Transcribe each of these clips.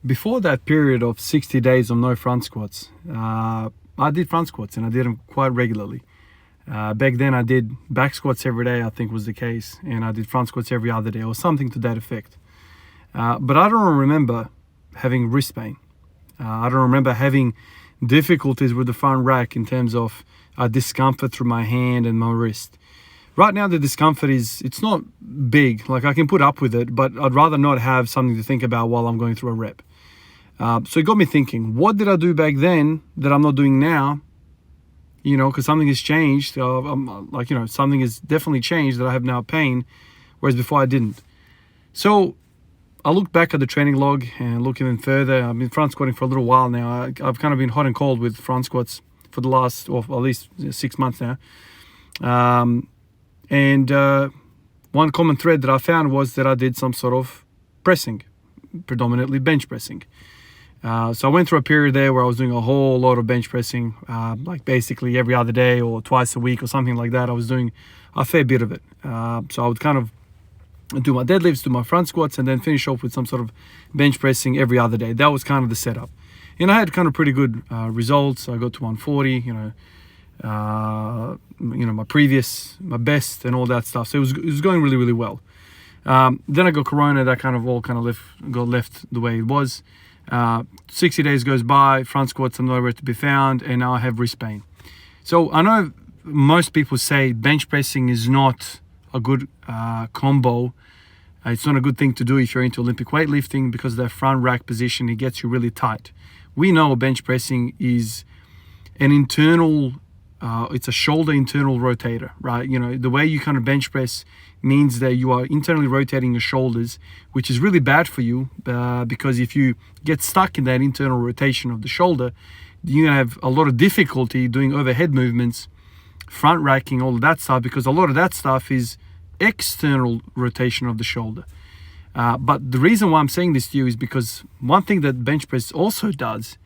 before that period of 60 days of no front squats, I did front squats and I did them quite regularly. Back then I did back squats every day, I think was the case, and I did front squats every other day or something to that effect. But I don't remember having wrist pain. I don't remember having difficulties with the front rack in terms of discomfort through my hand and my wrist. Right now the discomfort it's not big, like I can put up with it, but I'd rather not have something to think about while I'm going through a rep. So it got me thinking, what did I do back then that I'm not doing now? Because something has changed. Something has definitely changed that I have now pain, whereas before I didn't. So I look back at the training log and look even further. I've been front squatting for a little while now. I've kind of been hot and cold with front squats for the last, or at least 6 months now. One common thread that I found was that I did some sort of pressing, predominantly bench pressing. So I went through a period there where I was doing a whole lot of bench pressing, like basically every other day or twice a week or something like that. I was doing a fair bit of it. So I would kind of do my deadlifts, do my front squats, and then finish off with some sort of bench pressing every other day. That was kind of the setup. And I had kind of pretty good results. I got to 140, my best and all that stuff. So it was going really, really well. Then I got Corona, that kind of got left the way it was. 60 days goes by, front squats are nowhere to be found, and now I have wrist pain. So I know most people say bench pressing is not a good combo. It's not a good thing to do if you're into Olympic weightlifting because that front rack position, it gets you really tight. We know bench pressing is an internal, it's a shoulder internal rotator, right? The way you kind of bench press means that you are internally rotating your shoulders, which is really bad for you because if you get stuck in that internal rotation of the shoulder, you're gonna have a lot of difficulty doing overhead movements, front racking, all of that stuff, because a lot of that stuff is external rotation of the shoulder. But the reason why I'm saying this to you is because one thing that bench press also does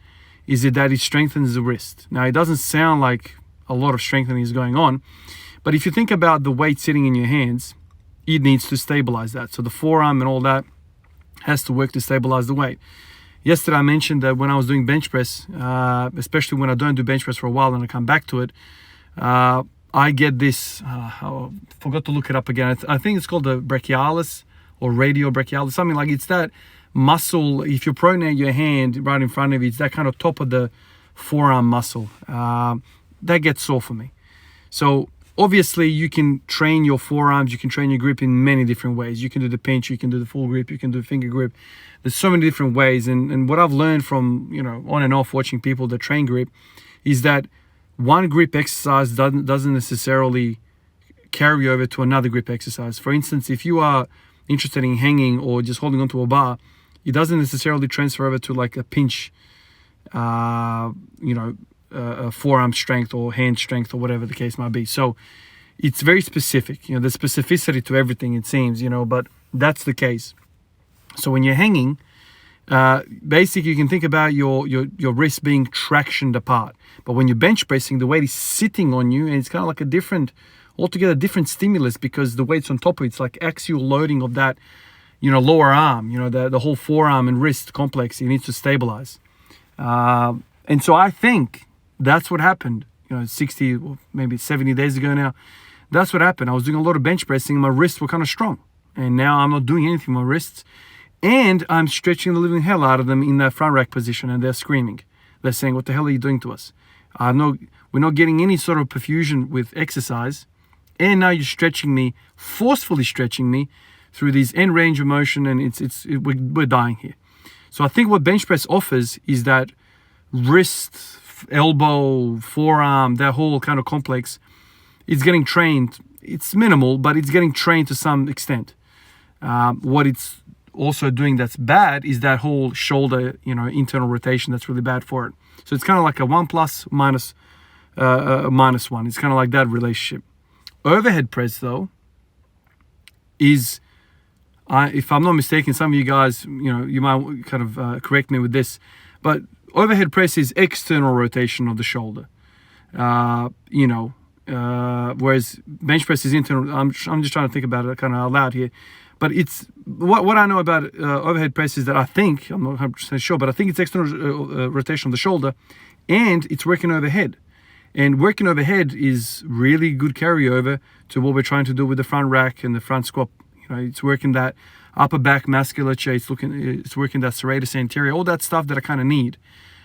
is that it strengthens the wrist. Now, it doesn't sound like a lot of strengthening is going on, but if you think about the weight sitting in your hands, it needs to stabilize that. So the forearm and all that has to work to stabilize the weight. Yesterday I mentioned that when I was doing bench press, especially when I don't do bench press for a while and I come back to it, I get this, I forgot to look it up again. I think it's called the brachialis or radial brachialis, something like it's that muscle. If you pronate your hand right in front of you, it's that kind of top of the forearm muscle. That gets sore for me. So obviously you can train your forearms, you can train your grip in many different ways. You can do the pinch, you can do the full grip, you can do finger grip. There's so many different ways. And what I've learned from, on and off watching people that train grip is that one grip exercise doesn't necessarily carry over to another grip exercise. For instance, if you are interested in hanging or just holding onto a bar, it doesn't necessarily transfer over to like a pinch, forearm strength or hand strength or whatever the case might be. So it's very specific. There's specificity to everything, it seems, but that's the case. So when you're hanging, basically you can think about your wrists being tractioned apart. But when you're bench pressing, the weight is sitting on you, and it's kind of like altogether different stimulus because the weight's on top of it. It's like axial loading of that, lower arm, the whole forearm and wrist complex. It needs to stabilize. And so I think that's what happened, 60 or maybe 70 days ago now. That's what happened. I was doing a lot of bench pressing and my wrists were kind of strong. And now I'm not doing anything with my wrists. And I'm stretching the living hell out of them in that front rack position, and they're screaming. They're saying, "What the hell are you doing to us? We're not getting any sort of perfusion with exercise. And now you're forcefully stretching me through these end range of motion, and we're dying here." So I think what bench press offers is that wrist, elbow, forearm, that whole kind of complex, it's getting trained. It's minimal, but it's getting trained to some extent. What it's also doing that's bad is that whole shoulder, internal rotation that's really bad for it. So it's kind of like a 1 plus minus 1. It's kind of like that relationship. Overhead press, though, is, if I'm not mistaken, some of you guys, you might kind of correct me with this, but overhead press is external rotation of the shoulder. Whereas bench press is internal. I'm just trying to think about it kind of out loud here. But it's what I know about overhead press is that I think, I'm not 100% sure, but I think it's external rotation on the shoulder, and it's working overhead. And working overhead is really good carryover to what we're trying to do with the front rack and the front squat. You know, it's working that upper back musculature, it's working that serratus anterior, all that stuff that I kind of need.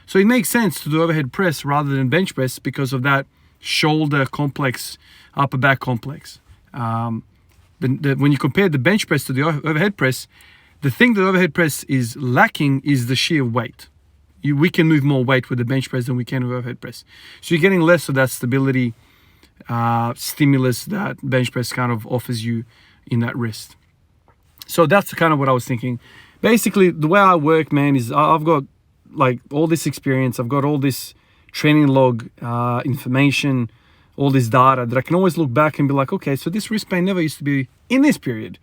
So it makes sense to do overhead press rather than bench press because of that shoulder complex, upper back complex. When you compare the bench press to the overhead press, the thing that overhead press is lacking is the sheer weight. We can move more weight with the bench press than we can with overhead press. So you're getting less of that stability stimulus that bench press kind of offers you in that wrist. So that's kind of what I was thinking. Basically, the way I work, man, is I've got like all this experience. I've got all this training log information, all this data that I can always look back and be like, okay, so this wrist pain never used to be in this period.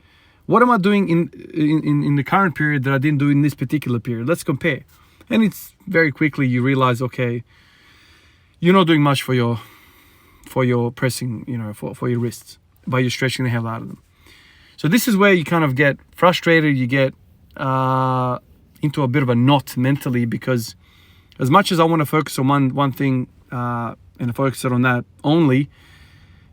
What am I doing in the current period that I didn't do in this particular period? Let's compare. And it's very quickly you realize, okay, you're not doing much for your pressing, you know, for your wrists, but you're stretching the hell out of them. So this is where you kind of get frustrated. You get into a bit of a knot mentally, because as much as I want to focus on one thing and focus it on that only,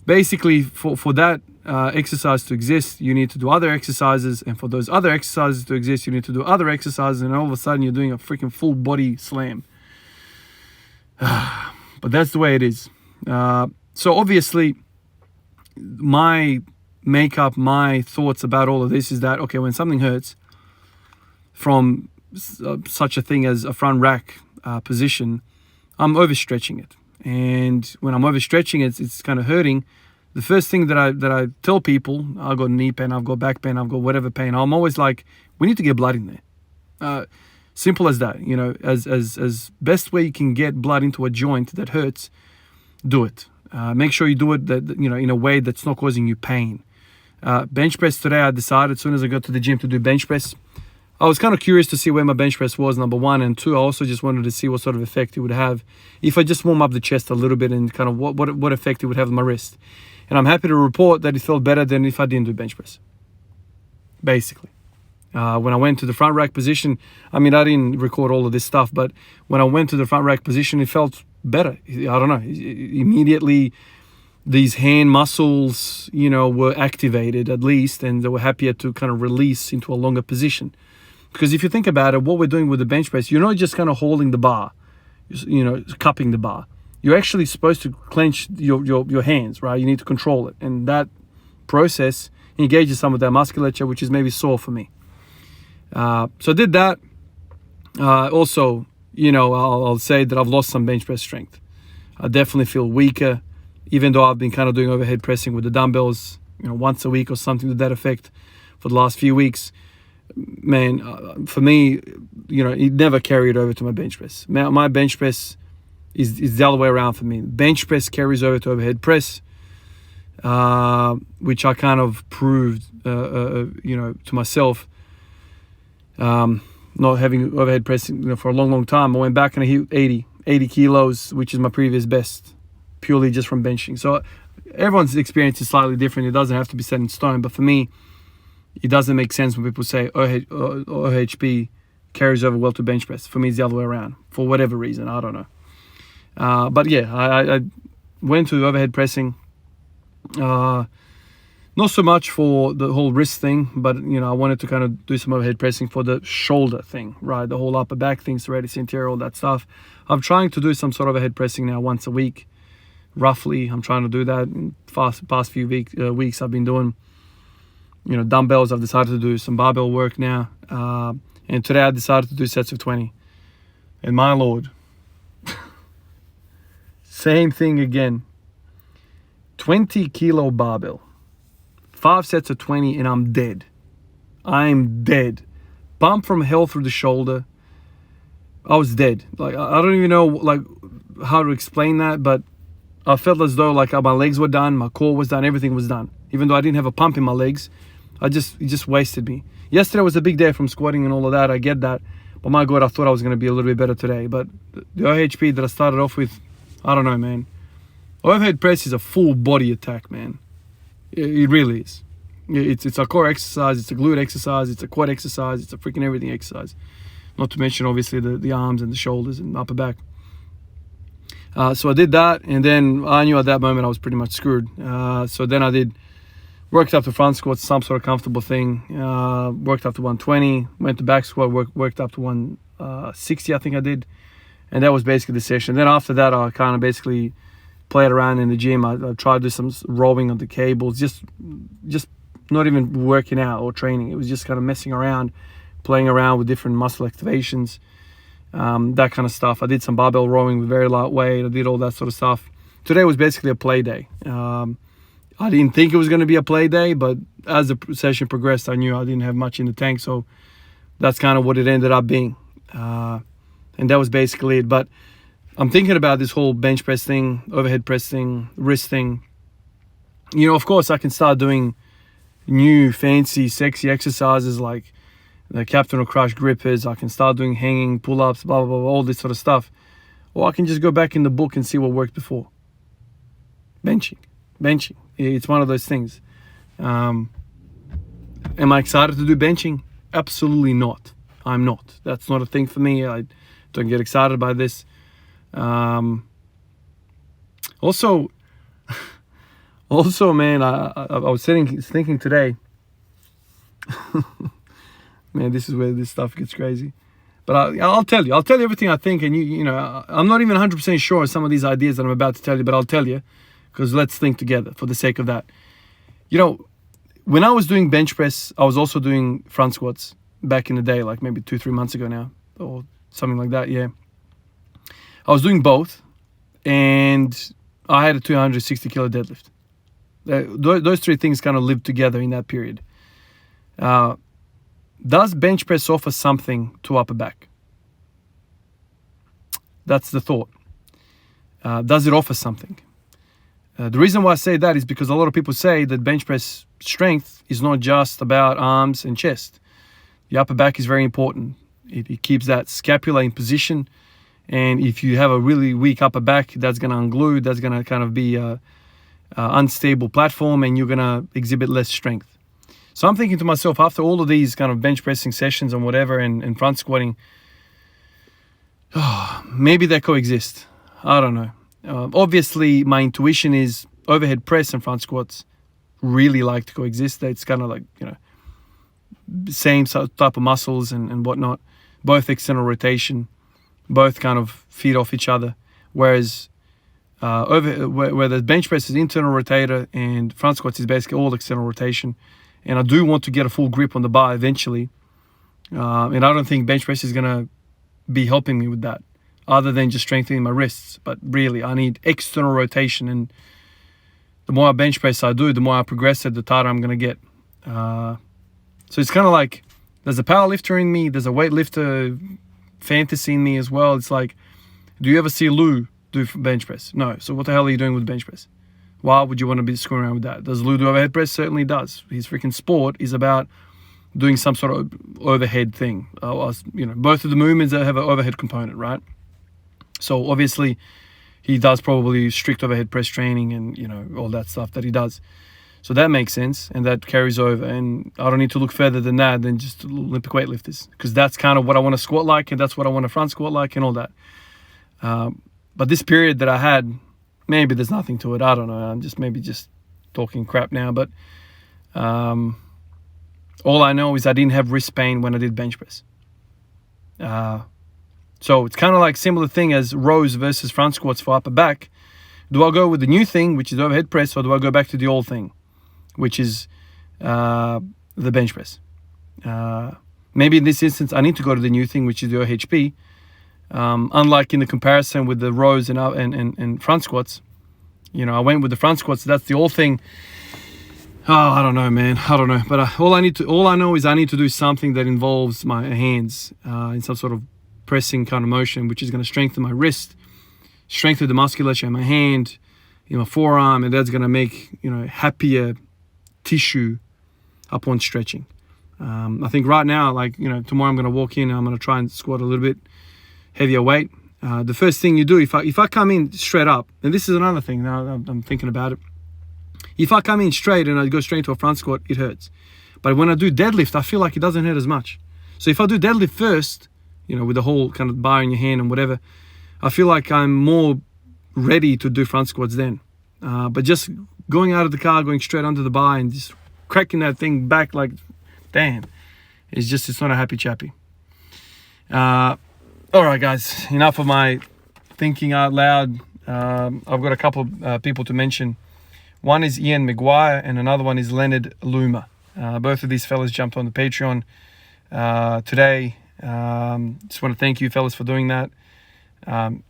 basically for that exercise to exist, you need to do other exercises, and for those other exercises to exist, you need to do other exercises, and all of a sudden you're doing a freaking full body slam. But that's the way it is. So obviously my makeup, my thoughts about all of this is that, okay, when something hurts from such a thing as a front rack position, I'm overstretching it. And when I'm overstretching it, it's kind of hurting. The first thing that I tell people, I've got knee pain, I've got back pain, I've got whatever pain, I'm always like, we need to get blood in there. Simple as that, you know, as best way you can get blood into a joint that hurts, do it. Make sure you do it in a way that's not causing you pain. Bench press today, I decided as soon as I got to the gym to do bench press. I was kind of curious to see where my bench press was, number one, and two, I also just wanted to see what sort of effect it would have if I just warm up the chest a little bit, and kind of what effect it would have on my wrist. And I'm happy to report that it felt better than if I didn't do bench press, basically. When I went to the front rack position, I mean, I didn't record all of this stuff, but when I went to the front rack position, it felt better. I don't know, immediately these hand muscles, you know, were activated at least, and they were happier to kind of release into a longer position. Because if you think about it, what we're doing with the bench press, you're not just kind of holding the bar, you know, cupping the bar. You're actually supposed to clench your hands, right? You need to control it. And that process engages some of that musculature, which is maybe sore for me. So I did that. Also, you know, I'll say that I've lost some bench press strength. I definitely feel weaker, even though I've been kind of doing overhead pressing with the dumbbells, you know, once a week or something to that effect for the last few weeks. Man, for me, you know, it never carried over to my bench press. My bench press is the other way around for me. Bench press carries over to overhead press, which I kind of proved, you know, to myself. Not having overhead pressing, you know, for a long time. I went back and I hit 80 kilos, which is my previous best, purely just from benching. So everyone's experience is slightly different. It doesn't have to be set in stone, but for me, it doesn't make sense when people say OHP carries over well to bench press. For me, it's the other way around, for whatever reason. I don't know. But yeah, I went to overhead pressing. Not so much for the whole wrist thing, but, you know, I wanted to kind of do some overhead pressing for the shoulder thing, right? The whole upper back thing, serratus anterior, all that stuff. I'm trying to do some sort of overhead pressing now once a week, roughly. I'm trying to do that. In past few weeks I've been doing, you know, dumbbells. I've decided to do some barbell work now. And today I decided to do sets of 20. And my Lord, same thing again. 20 kilo barbell. 5 sets of 20 and I'm dead. I'm dead. Bump from hell through the shoulder. I was dead. Like, I don't even know like how to explain that, but I felt as though like my legs were done, my core was done, everything was done. Even though I didn't have a pump in my legs, it just wasted me. Yesterday was a big day from squatting and all of that. I get that. But my God, I thought I was going to be a little bit better today. But the OHP that I started off with, I don't know, man. Overhead press is a full body attack, man. It really is. It's a core exercise, it's a glute exercise, it's a quad exercise, it's a freaking everything exercise. Not to mention, obviously, the arms and the shoulders and upper back. So I did that, and then I knew at that moment I was pretty much screwed. So then I worked up to front squats, some sort of comfortable thing. Worked up to 120, went to back squat, worked up to 160, I think I did. And that was basically the session. Then after that, I kind of basically played around in the gym. I tried to do some rowing on the cables, just not even working out or training. It was just kind of messing around, playing around with different muscle activations, that kind of stuff. I did some barbell rowing with very lightweight. I did all that sort of stuff. Today was basically a play day. I didn't think it was going to be a play day, but as the session progressed, I knew I didn't have much in the tank. So that's kind of what it ended up being. And that was basically it. But I'm thinking about this whole bench press thing, overhead press thing, wrist thing. Of course, I can start doing new, fancy, sexy exercises like the Captain or Crush grippers. I can start doing hanging, pull-ups, blah, blah, blah, all this sort of stuff. Or I can just go back in the book and see what worked before. Benching. It's one of those things. Am I excited to do benching? Absolutely not. I'm not. That's not a thing for me. I don't get excited by this. Also, man, I was thinking today. Man, this is where this stuff gets crazy. But I'll tell you everything I think, and I'm not even 100% sure on some of these ideas that I'm about to tell you, but I'll tell you, because let's think together for the sake of that. When I was doing bench press, I was also doing front squats back in the day, like maybe 2-3 months ago now, or something like that. Yeah, I was doing both, and I had a 260 kilo deadlift. Those three things kind of lived together in that period. Does bench press offer something to upper back? That's the thought. Does it offer something? The reason why I say that is because a lot of people say that bench press strength is not just about arms and chest. The upper back is very important. It keeps that scapula in position. And if you have a really weak upper back, that's going to unglue. That's going to kind of be a unstable platform, and you're going to exhibit less strength. So I'm thinking to myself, after all of these kind of bench pressing sessions and whatever, and front squatting, maybe they coexist. I don't know. Obviously, my intuition is overhead press and front squats really like to coexist. It's kind of like, same type of muscles and whatnot. Both external rotation, both kind of feed off each other. Whereas where the bench press is internal rotator and front squats is basically all external rotation. And I do want to get a full grip on the bar eventually. And I don't think bench press is going to be helping me with that, other than just strengthening my wrists. But really, I need external rotation. And the more bench press I do, the more I progress it, the tighter I'm going to get. So it's kind of like there's a power lifter in me. There's a weightlifter fantasy in me as well. It's like, do you ever see Lou do bench press? No. So what the hell are you doing with bench press? Why would you want to be screwing around with that? Does Lou do overhead press? Certainly does. His freaking sport is about doing some sort of overhead thing. Both of the movements have an overhead component, right? So obviously he does probably strict overhead press training and, all that stuff that he does. So that makes sense, and that carries over. And I don't need to look further than that than just Olympic weightlifters, because that's kind of what I want to squat like, and that's what I want to front squat like and all that. But this period that I had, maybe there's nothing to it. I don't know. I'm just talking crap now. But all I know is I didn't have wrist pain when I did bench press. So it's kind of like similar thing as rows versus front squats for upper back. Do I go with the new thing, which is overhead press, or do I go back to the old thing, which is the bench press? Maybe in this instance, I need to go to the new thing, which is the OHP. Unlike in the comparison with the rows and front squats, I went with the front squats. That's the old thing. Oh, I don't know, man. I don't know. But all I know is I need to do something that involves my hands in some sort of pressing kind of motion, which is going to strengthen my wrist, strengthen the musculature in my hand, in my forearm, and that's going to make happier tissue upon stretching. I think right now, tomorrow I'm going to walk in and I'm going to try and squat a little bit heavier weight. The first thing you do, if I come in straight up, and this is another thing now I'm thinking about it, If I come in straight and I go straight to a front squat, it hurts. But when I do deadlift, I feel like it doesn't hurt as much. So if I do deadlift first, you know, with the whole kind of bar in your hand and whatever, I feel like I'm more ready to do front squats then. But just going out of the car, going straight onto the bar and just cracking that thing back like, damn, it's not a happy chappy. All right, guys, enough of my thinking out loud. I've got a couple of people to mention. One is Ian McGuire and another one is Leonard Luma. Both of these fellas jumped on the Patreon today. Just want to thank you fellas for doing that.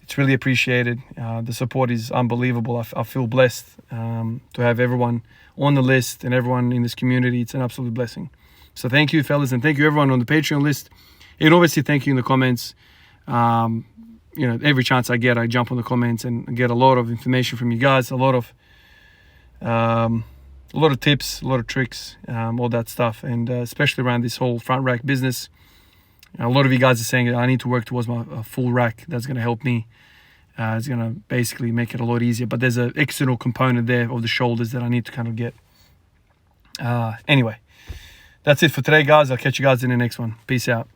It's really appreciated. The support is unbelievable. I feel blessed to have everyone on the list and everyone in this community. It's an absolute blessing. So thank you fellas, and thank you everyone on the Patreon list. And obviously thank you in the comments. You know, every chance I get, I jump on the comments and get a lot of information from you guys, a lot of tips, a lot of tricks, all that stuff, and especially around this whole front rack business. A lot of you guys are saying I need to work towards my full rack. That's going to help me. It's going to basically make it a lot easier. But there's an external component there of the shoulders that I need to kind of get. Anyway, that's it for today, guys. I'll catch you guys in the next one. Peace out.